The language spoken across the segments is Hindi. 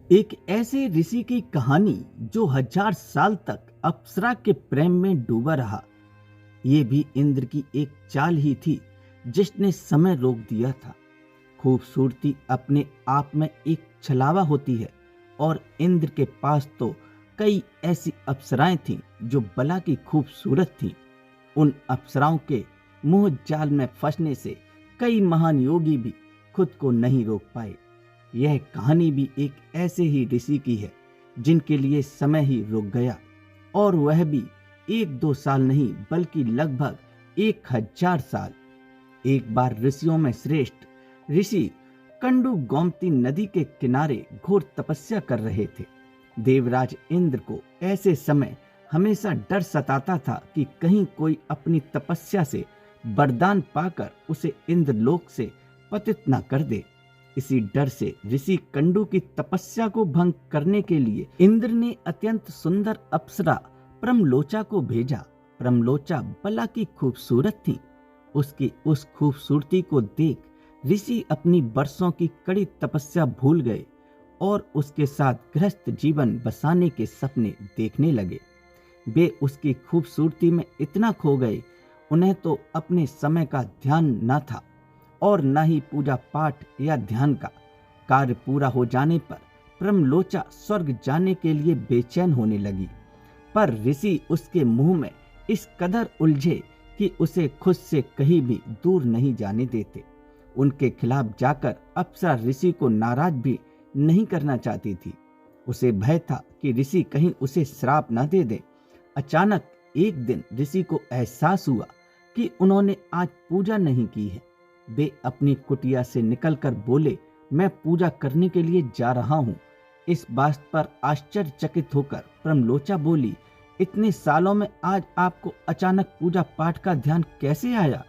एक ऐसे ऋषि की कहानी जो 1000 साल तक अप्सरा के प्रेम में डूबा रहा। ये भी इंद्र की एक चाल ही थी जिसने समय रोक दिया था। खूबसूरती अपने आप में एक छलावा होती है और इंद्र के पास तो कई ऐसी अप्सराएं थीं जो बला की खूबसूरत थीं। उन अप्सराओं के मोह जाल में फंसने से कई महान योगी भी खुद को नहीं रोक पाए। यह कहानी भी एक ऐसे ही ऋषि की है जिनके लिए समय ही रुक गया, और वह भी 1-2 साल नहीं बल्कि लगभग 1000 साल। एक बार ऋषियों में श्रेष्ठ ऋषि कंडू गोमती नदी के किनारे घोर तपस्या कर रहे थे। देवराज इंद्र को ऐसे समय हमेशा डर सताता था कि कहीं कोई अपनी तपस्या से वरदान पाकर उसे इंद्रलोक से पतित न कर दे। इसी डर से ऋषि कंडू की तपस्या को भंग करने के लिए इंद्र ने अत्यंत सुंदर अप्सरा प्रमलोचा को भेजा। प्रमलोचा बला की खूबसूरत थी। उसकी उस खूबसूरती को देख ऋषि अपनी बरसों की कड़ी तपस्या भूल गए और उसके साथ गृहस्थ जीवन बसाने के सपने देखने लगे। वे उसकी खूबसूरती में इतना खो गए, उन्हें तो अपने समय का ध्यान न था और न ही पूजा पाठ या ध्यान का। कार्य पूरा हो जाने पर प्रमलोचा स्वर्ग जाने के लिए बेचैन होने लगी, पर ऋषि उसके मुंह में इस कदर उलझे कि उसे खुद से कहीं भी दूर नहीं जाने देते। उनके खिलाफ जाकर अप्सरा ऋषि को नाराज भी नहीं करना चाहती थी। उसे भय था कि ऋषि कहीं उसे श्राप न दे दे। अचानक एक दिन ऋषि को एहसास हुआ कि उन्होंने आज पूजा नहीं की है। वे अपनी कुटिया से निकलकर बोले, मैं पूजा करने के लिए जा रहा हूँ। इस बात पर आश्चर्यचकित होकर प्रमलोचा बोली, इतने सालों में आज आपको अचानक पूजा पाठ का ध्यान कैसे आया?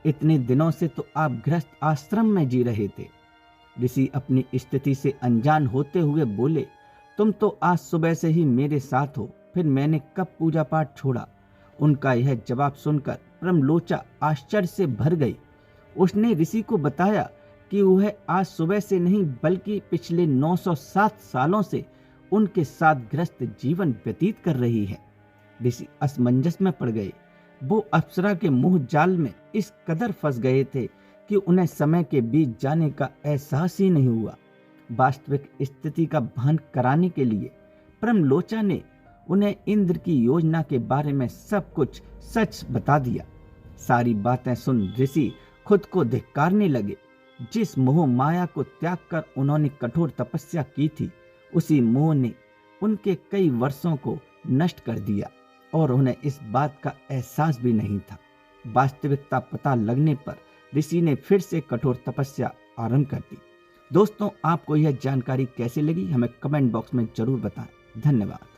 इतने दिनों से तो आप गृहस्थ आश्रम में जी रहे थे। ऋषि अपनी स्थिति से अनजान होते हुए बोले, तुम तो आज सुबह से ही मेरे साथ हो, फिर मैंने कब पूजा पाठ छोड़ा? उनका यह जवाब सुनकर प्रमलोचा आश्चर्य से भर गई। उसने ऋषि को बताया कि वह आज सुबह से नहीं बल्कि पिछले 907 सालों से उनके साथ गृहस्थ जीवन व्यतीत कर रही है। ऋषि असमंजस में पड़ गए। वो अप्सरा के मोह जाल में इस कदर फंस गए थे कि उन्हें समय के बीत जाने का एहसास ही नहीं हुआ। वास्तविक स्थिति का भान कराने के लिए प्रमलोचा ने उन्हें इंद्र की योजना के बारे में सब कुछ सच बता दिया। सारी बातें सुन ऋषि खुद को धिक्कारने लगे। जिस मोह माया को त्याग कर उन्होंने कठोर तपस्या की थी, उसी मोह ने उनके कई वर्षों को नष्ट कर दिया और उन्हें इस बात का एहसास भी नहीं था। वास्तविकता पता लगने पर ऋषि ने फिर से कठोर तपस्या आरंभ कर दी। दोस्तों, आपको यह जानकारी कैसी लगी हमें कमेंट बॉक्स में जरूर बताएं। धन्यवाद।